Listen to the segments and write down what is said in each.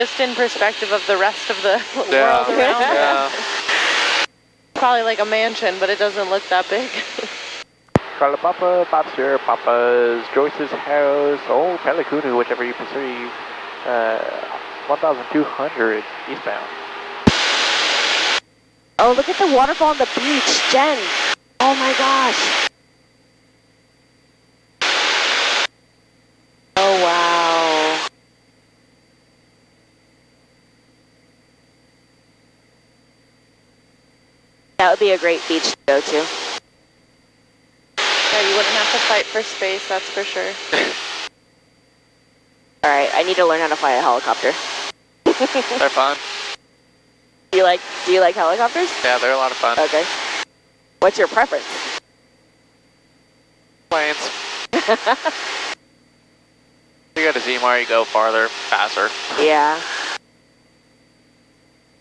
Just in perspective of the rest of the world around Yeah. Probably like a mansion, but it doesn't look that big. Carla Papa, Bob's here, Papa's, Joyce's house, Old Pelicunu, whichever you prefer. 1,200 eastbound. Oh, look at the waterfall on the beach, Jen. Oh my gosh. Oh wow. That would be a great beach to go to. Yeah, you wouldn't have to fight for space, that's for sure. Alright, I need to learn how to fly a helicopter. They're fun. Do you like helicopters? Yeah, they're a lot of fun. Okay. What's your preference? Planes. You go to Zmar, you go farther, faster. Yeah.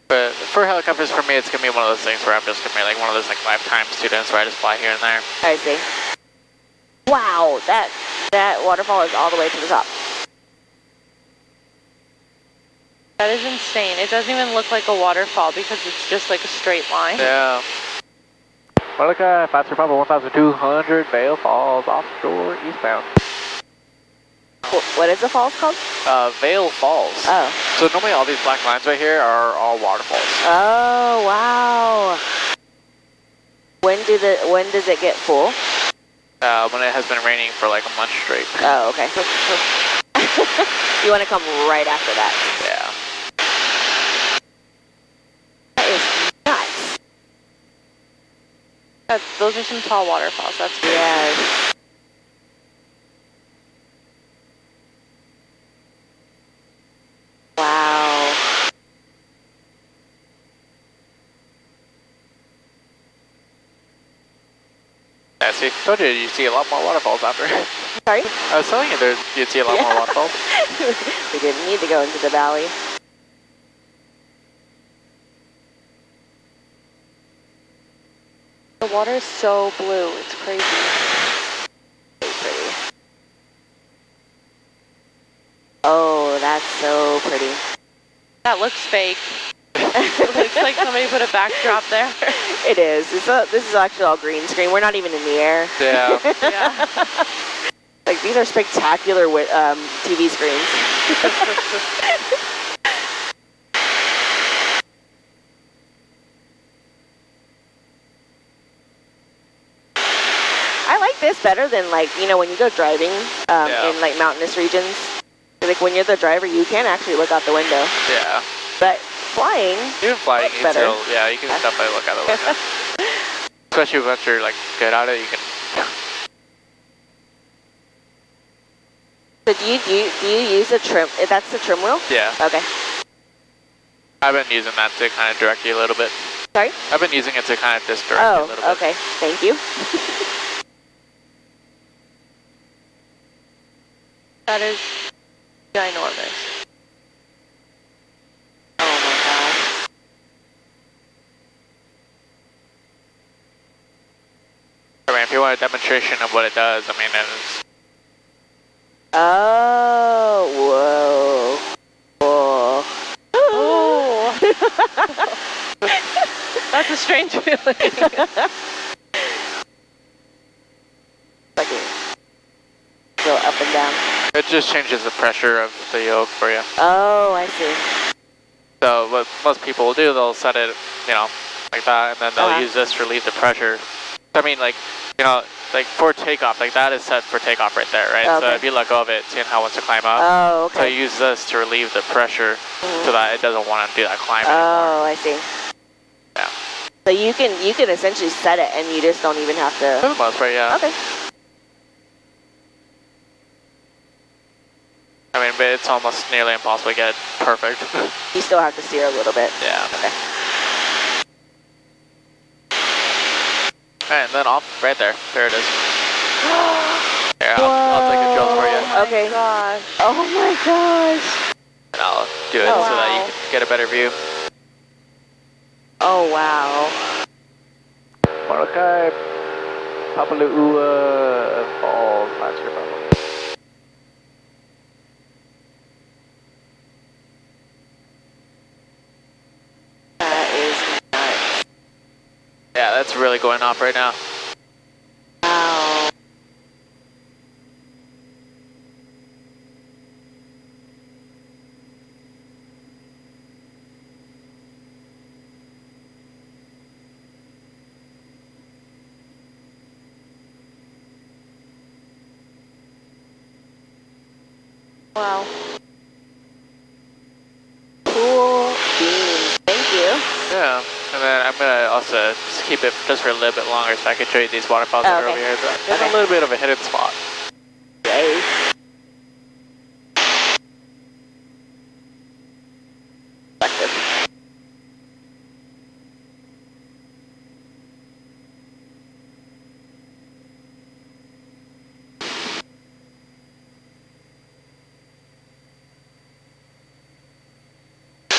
But for helicopters, for me, it's going to be one of those things where I'm just going to be like one of those like lifetime students where I just fly here and there. I see. Wow, that waterfall is all the way to the top. That is insane. It doesn't even look like a waterfall because it's just like a straight line. Yeah. Monica, Faster Papa 1,200, Vail Falls, offshore, eastbound. What is the falls called? Vail Falls. Oh. So normally all these black lines right here are all waterfalls. Oh, wow. When does it get full? When it has been raining for like a month straight. Oh, okay. You want to come right after that. Yeah. That is nuts. Those are some tall waterfalls, that's great. Yes. Wow. Yeah, see, told you you'd see a lot more waterfalls after. Sorry? I was telling you you'd see a lot more waterfalls. We didn't need to go into the valley. The water is so blue, it's crazy. So pretty. Oh, that's so pretty. That looks fake. It looks like somebody put a backdrop there. It is. This is actually all green screen. We're not even in the air. Yeah. Yeah. Like, these are spectacular TV screens. I like this better than, like, you know, when you go driving in, like, mountainous regions. Like, when you're the driver, you can actually look out the window. Yeah. But flying, Even flying, you better. yeah, you can definitely look out the window. Especially once you're like good at it, you can. So do you use the trim? That's the trim wheel? Yeah. Okay. I've been using that to kind of direct you a little bit. Sorry? I've been using it to kind of just direct you a little bit. Okay. Thank you. That is ginormous. Oh my gosh. I mean, if you want a demonstration of what it does, I mean, it's. Oh, whoa. Oh. That's a strange feeling. Like go up and down. It just changes the pressure of the yoke for you. Oh, I see. So what most people will do, they'll set it, you know, like that, and then they'll use this to relieve the pressure. I mean, like, you know, like for takeoff, like that is set for takeoff right there, right? Okay. So if you let go of it, seeing how it wants to climb up. Oh, okay. So you use this to relieve the pressure so that it doesn't want to do that climb anymore. Oh, I see. Yeah. So you can essentially set it and you just don't even have to. For the most part, yeah. Okay. I mean, but it's almost nearly impossible to get it perfect. You still have to steer a little bit. Yeah. Okay. And then off, right there. There it is. Here, I'll take a drill for you. Okay. Gosh. Oh my gosh. And I'll do it so that you can get a better view. Oh wow. Okay. Papalua Falls, Master Papa. Yeah, it's really going off right now. Wow. Wow. Cool beans. Thank you. Yeah, and then I'm gonna also just keep it just for a little bit longer so I can show you these waterfalls that are over here. There's a little bit of a hidden spot. Yay.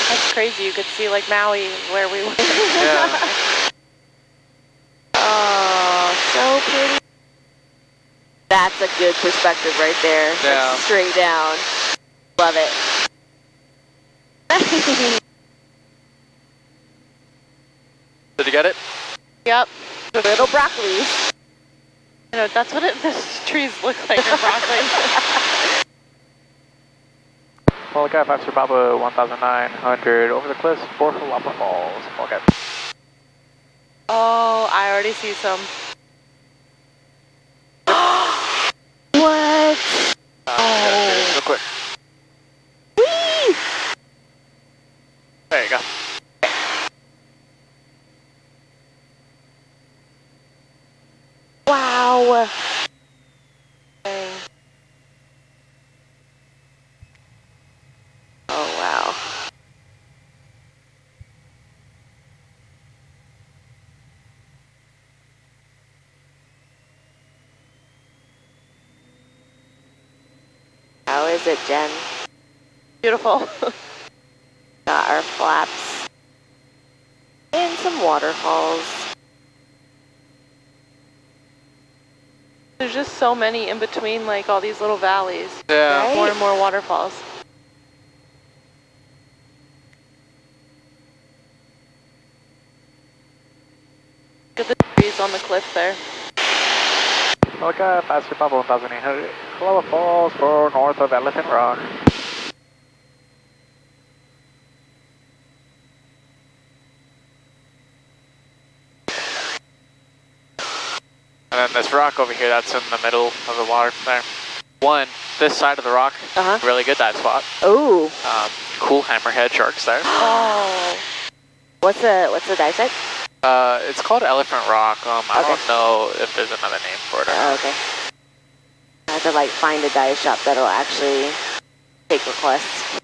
That's crazy. You could see like Maui where we were. Yeah. Oh, so pretty. That's a good perspective right there. Yeah. Like straight down. Love it. Did you get it? Yep. Little broccolis. You know, that's what the trees look like, are broccoli. Well, okay, 5 Sir Papa 1900 over the cliffs for Jalapa Falls. Okay. Oh, I already see some. What? Oh. Real quick. Whee! There you go. Wow. Dang. Oh, wow. How is it, Jen? Beautiful. Got our flaps. And some waterfalls. There's just so many in between, like all these little valleys. Yeah. Right? More and more waterfalls. Look at the trees on the cliff there. Okay, 5 Sir Papa 1800 Jalapa Falls for north of Elephant Rock. And then this rock over here, that's in the middle of the water there. One, this side of the rock, really good dive spot. Ooh. Cool hammerhead sharks there. Oh. What's the dive set? It's called Elephant Rock. I don't know if there's another name for it. Oh, okay. I have to like find a dive shop that'll actually take requests.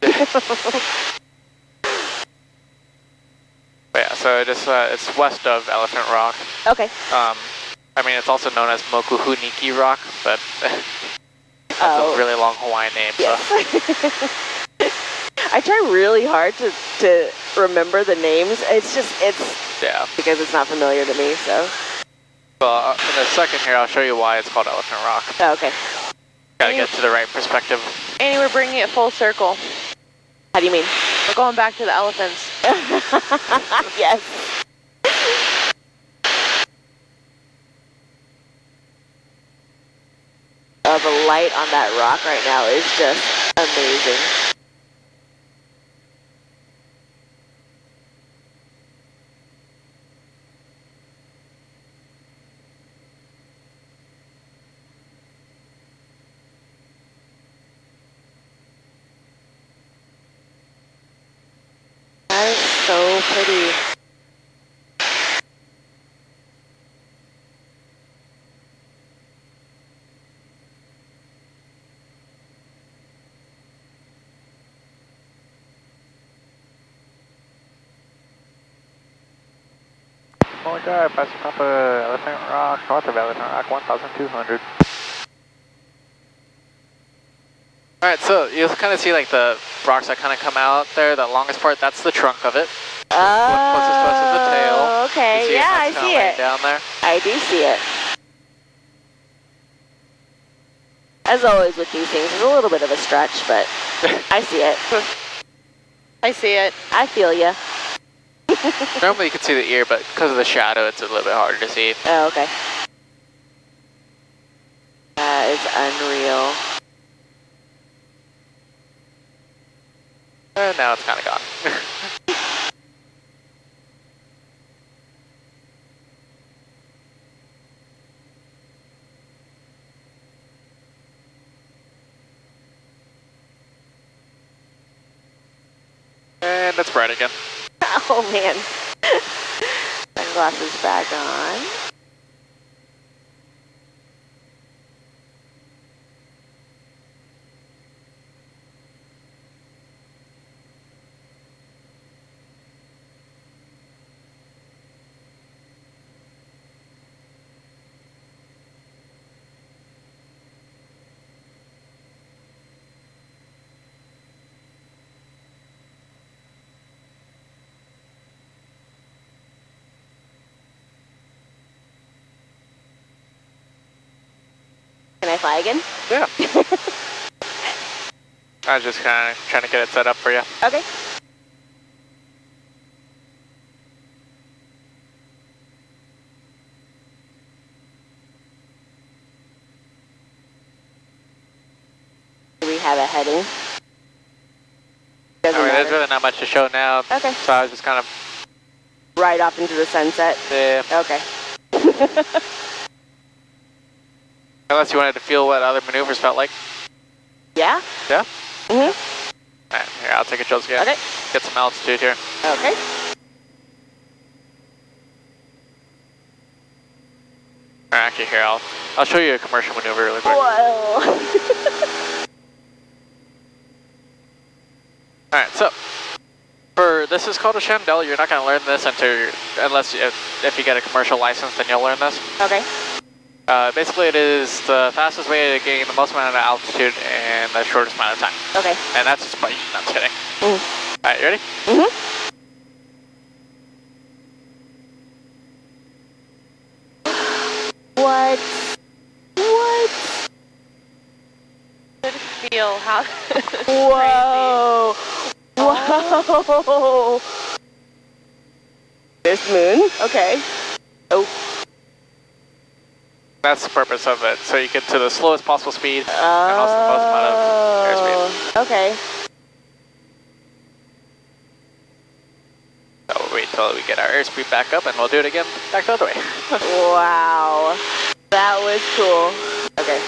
But yeah, so it's west of Elephant Rock. Okay. I mean, it's also known as Mokuhuniki Rock, but that's a really long Hawaiian name. Yes. So. I try really hard to remember the names. It's because it's not familiar to me, so. Well, in a second here, I'll show you why it's called Elephant Rock. Oh, okay. Gotta get to the right perspective. Annie, we're bringing it full circle. How do you mean? We're going back to the elephants. Yes. The light on that rock right now is just amazing. That is so pretty. Oh my god, 5 Sir Papa Elephant Rock, north of Elephant Rock, 1200. Alright, so you'll kind of see like the rocks that kind of come out there, the longest part, that's the trunk of it. Closest to us is the tail. Okay, yeah, I see it. Down there. I do see it. As always with these things, it's a little bit of a stretch, but I see it. I see it. I feel ya. Normally you can see the ear, but because of the shadow, it's a little bit harder to see. Oh, okay. That is unreal. And now it's kind of gone. And it's bright again. Oh man. Sunglasses back on. Can I fly again? Yeah. I was just kind of trying to get it set up for you. Okay. Do we have a heading? Doesn't matter. There's really not much to show now. Okay. So I was just kind of... Right off into the sunset? Yeah. Okay. Unless you wanted to feel what other maneuvers felt like. Yeah? Yeah? Mm-hmm. Alright, here, I'll take a Joe's again. Okay. Get some altitude here. Okay. Alright, actually here, I'll show you a commercial maneuver really quick. Whoa. Alright, so this is called a chandelle. You're not going to learn this unless if you get a commercial license, then you'll learn this. Okay. Basically, it is the fastest way to gain the most amount of altitude in the shortest amount of time. Okay. And that's just by, I'm just kidding. Mm. Alright, you ready? Mm-hmm. What? What? Good feel. How? Whoa. Whoa. This moon? Okay. Oh. That's the purpose of it, so you get to the slowest possible speed and also the most amount of airspeed. Okay. So we'll wait till we get our airspeed back up and we'll do it again back the other way. Wow. That was cool. Okay.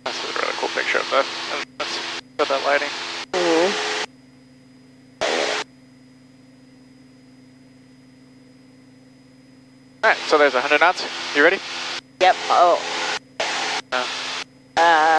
This is a really cool picture of that. Let's put that lighting. Mm-hmm. Alright, so there's 100 knots. You ready? Yep. Oh.